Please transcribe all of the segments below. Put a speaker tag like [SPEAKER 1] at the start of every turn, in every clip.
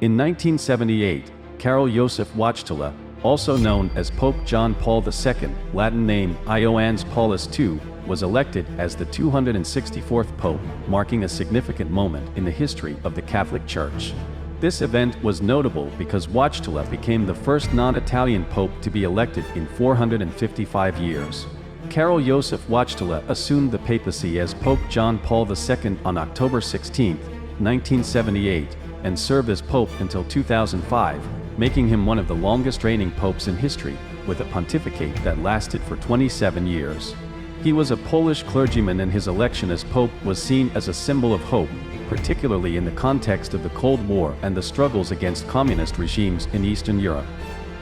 [SPEAKER 1] In 1978, Karol Joseph Wojtyla, also known as Pope John Paul II, Latin name Ioannes Paulus II, was elected as the 264th Pope, marking a significant moment in the history of the Catholic Church. This event was notable because Wojtyla became the first non-Italian pope to be elected in 455 years. Karol Joseph Wojtyla assumed the papacy as Pope John Paul II on October 16, 1978, and served as pope until 2005, making him one of the longest-reigning popes in history, with a pontificate that lasted for 27 years. He was a Polish clergyman, and his election as pope was seen as a symbol of hope, particularly in the context of the Cold War and the struggles against communist regimes in Eastern Europe.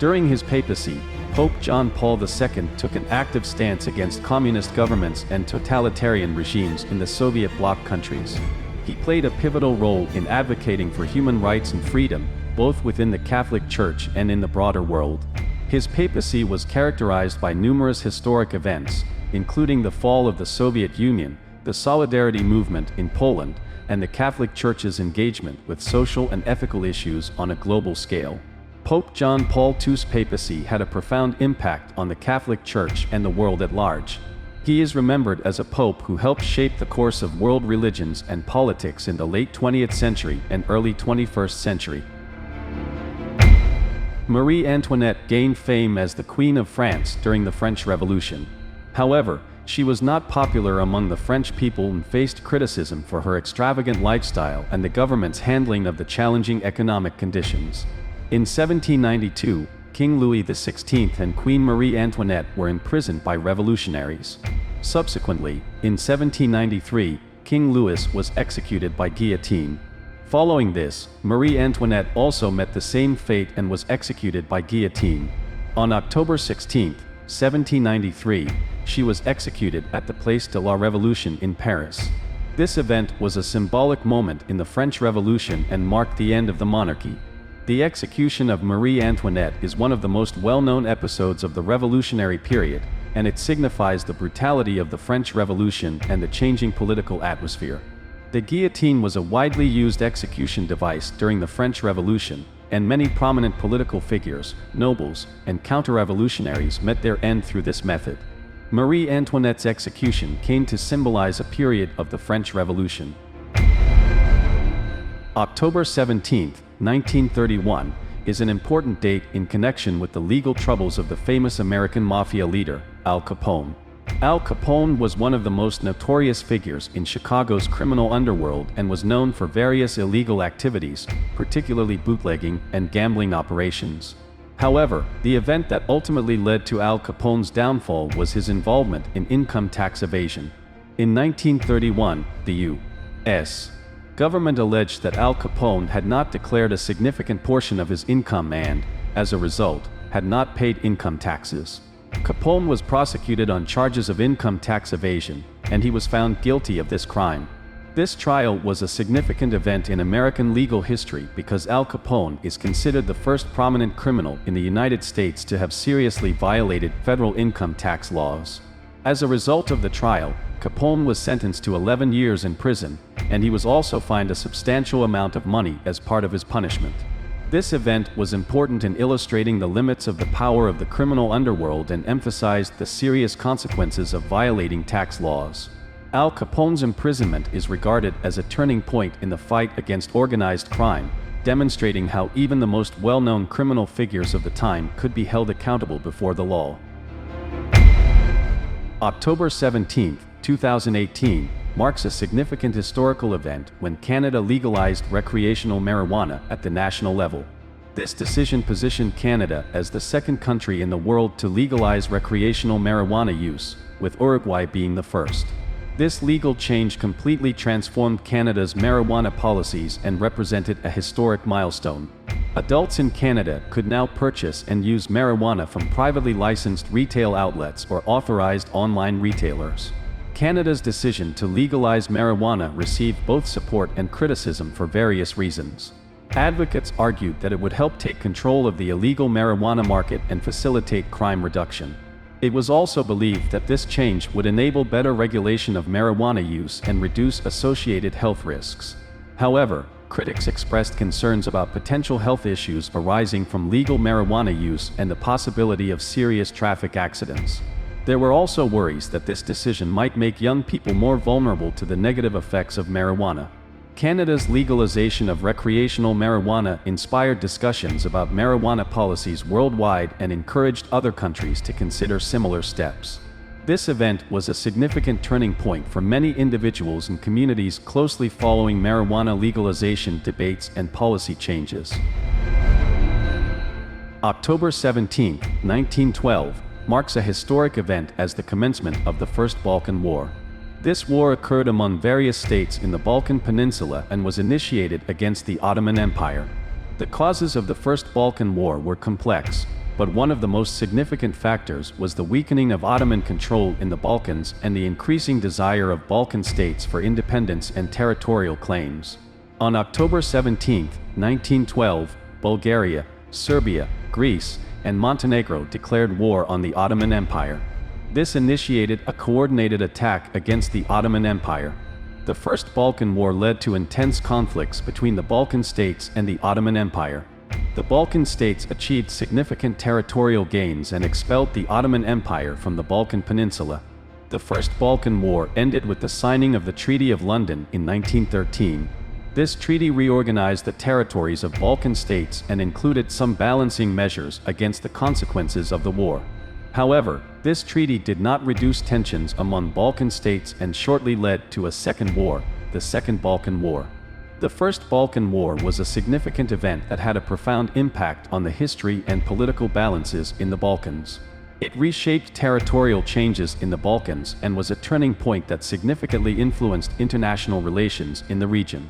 [SPEAKER 1] During his papacy, Pope John Paul II took an active stance against communist governments and totalitarian regimes in the Soviet bloc countries. He played a pivotal role in advocating for human rights and freedom, both within the Catholic Church and in the broader world. His papacy was characterized by numerous historic events, including the fall of the Soviet Union, the Solidarity movement in Poland, and the Catholic Church's engagement with social and ethical issues on a global scale. Pope John Paul II's papacy had a profound impact on the Catholic Church and the world at large. He is remembered as a pope who helped shape the course of world religions and politics in the late 20th century and early 21st century. Marie Antoinette gained fame as the Queen of France during the French Revolution. However, she was not popular among the French people and faced criticism for her extravagant lifestyle and the government's handling of the challenging economic conditions. In 1792, King Louis XVI and Queen Marie Antoinette were imprisoned by revolutionaries. Subsequently, in 1793, King Louis was executed by guillotine. Following this, Marie Antoinette also met the same fate and was executed by guillotine. On October 16, 1793, she was executed at the Place de la Révolution in Paris. This event was a symbolic moment in the French Revolution and marked the end of the monarchy. The execution of Marie Antoinette is one of the most well-known episodes of the revolutionary period, and it signifies the brutality of the French Revolution and the changing political atmosphere. The guillotine was a widely used execution device during the French Revolution, and many prominent political figures, nobles, and counter-revolutionaries met their end through this method. Marie Antoinette's execution came to symbolize a period of the French Revolution. October 17, 1931, is an important date in connection with the legal troubles of the famous American mafia leader, Al Capone. Al Capone was one of the most notorious figures in Chicago's criminal underworld and was known for various illegal activities, particularly bootlegging and gambling operations. However, the event that ultimately led to Al Capone's downfall was his involvement in income tax evasion. In 1931, the U.S. government alleged that Al Capone had not declared a significant portion of his income and, as a result, had not paid income taxes. Capone was prosecuted on charges of income tax evasion, and he was found guilty of this crime. This trial was a significant event in American legal history because Al Capone is considered the first prominent criminal in the United States to have seriously violated federal income tax laws. As a result of the trial, Capone was sentenced to 11 years in prison, and he was also fined a substantial amount of money as part of his punishment. This event was important in illustrating the limits of the power of the criminal underworld and emphasized the serious consequences of violating tax laws. Al Capone's imprisonment is regarded as a turning point in the fight against organized crime, demonstrating how even the most well-known criminal figures of the time could be held accountable before the law. October 17, 2018, marks a significant historical event when Canada legalized recreational marijuana at the national level. This decision positioned Canada as the second country in the world to legalize recreational marijuana use, with Uruguay being the first. This legal change completely transformed Canada's marijuana policies and represented a historic milestone. Adults in Canada could now purchase and use marijuana from privately licensed retail outlets or authorized online retailers. Canada's decision to legalize marijuana received both support and criticism for various reasons. Advocates argued that it would help take control of the illegal marijuana market and facilitate crime reduction. It was also believed that this change would enable better regulation of marijuana use and reduce associated health risks. However, Critics expressed concerns about potential health issues arising from legal marijuana use and the possibility of serious traffic accidents. There were also worries that this decision might make young people more vulnerable to the negative effects of marijuana. Canada's legalization of recreational marijuana inspired discussions about marijuana policies worldwide and encouraged other countries to consider similar steps. This event was a significant turning point for many individuals and communities closely following marijuana legalization debates and policy changes. October 17, 1912, marks a historic event as the commencement of the First Balkan War. This war occurred among various states in the Balkan Peninsula and was initiated against the Ottoman Empire. The causes of the First Balkan War were complex, but one of the most significant factors was the weakening of Ottoman control in the Balkans and the increasing desire of Balkan states for independence and territorial claims. On October 17, 1912, Bulgaria, Serbia, Greece, and Montenegro declared war on the Ottoman Empire. This initiated a coordinated attack against the Ottoman Empire. The First Balkan War led to intense conflicts between the Balkan states and the Ottoman Empire. The Balkan states achieved significant territorial gains and expelled the Ottoman Empire from the Balkan Peninsula. The First Balkan War ended with the signing of the Treaty of London in 1913. This treaty reorganized the territories of Balkan states and included some balancing measures against the consequences of the war. However, this treaty did not reduce tensions among Balkan states and shortly led to a second war, the Second Balkan War. The First Balkan War was a significant event that had a profound impact on the history and political balances in the Balkans. It reshaped territorial changes in the Balkans and was a turning point that significantly influenced international relations in the region.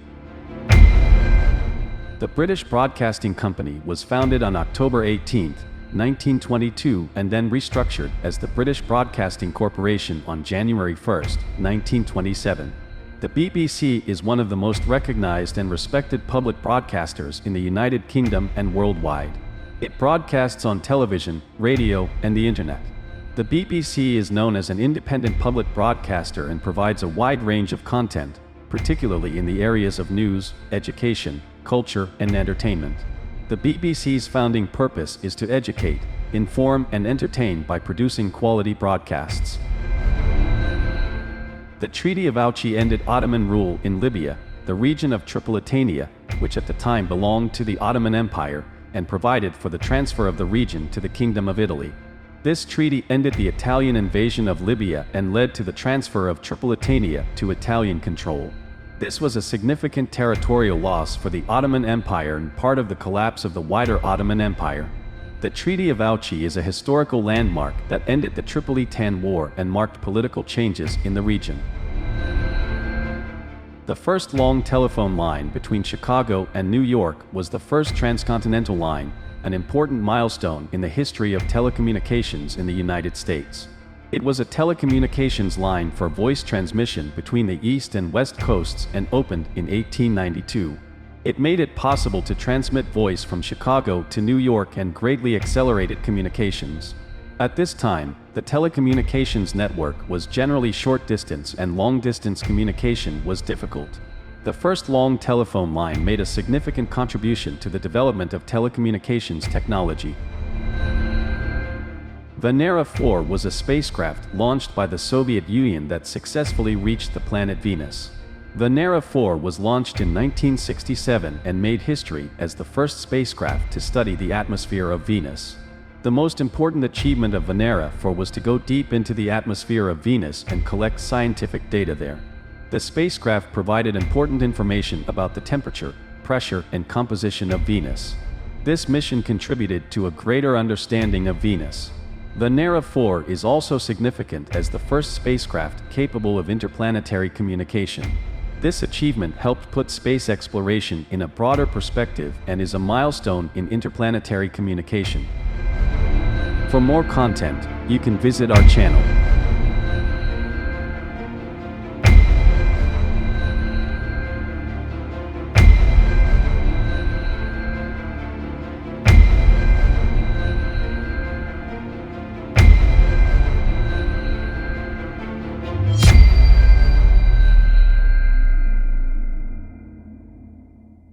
[SPEAKER 1] The British Broadcasting Company was founded on October 18, 1922 and then restructured as the British Broadcasting Corporation on January 1, 1927. The BBC is one of the most recognized and respected public broadcasters in the United Kingdom and worldwide. It broadcasts on television, radio, and the internet. The BBC is known as an independent public broadcaster and provides a wide range of content, particularly in the areas of news, education, culture, and entertainment. The BBC's founding purpose is to educate, inform, and entertain by producing quality broadcasts. The Treaty of Auchi ended Ottoman rule in Libya, the region of Tripolitania, which at the time belonged to the Ottoman Empire, and provided for the transfer of the region to the Kingdom of Italy. This treaty ended the Italian invasion of Libya and led to the transfer of Tripolitania to Italian control. This was a significant territorial loss for the Ottoman Empire and part of the collapse of the wider Ottoman Empire. The Treaty of Auchi is a historical landmark that ended the Tripolitan War and marked political changes in the region. The first long telephone line between Chicago and New York was the first transcontinental line, an important milestone in the history of telecommunications in the United States. It was a telecommunications line for voice transmission between the East and West Coasts and opened in 1892. It made it possible to transmit voice from Chicago to New York and greatly accelerated communications. At this time, the telecommunications network was generally short-distance and long-distance communication was difficult. The first long telephone line made a significant contribution to the development of telecommunications technology. Venera 4 was a spacecraft launched by the Soviet Union that successfully reached the planet Venus. Venera 4 was launched in 1967 and made history as the first spacecraft to study the atmosphere of Venus. The most important achievement of Venera 4 was to go deep into the atmosphere of Venus and collect scientific data there. The spacecraft provided important information about the temperature, pressure, and composition of Venus. This mission contributed to a greater understanding of Venus. Venera 4 is also significant as the first spacecraft capable of interplanetary communication. This achievement helped put space exploration in a broader perspective and is a milestone in interplanetary communication. For more content, you can visit our channel.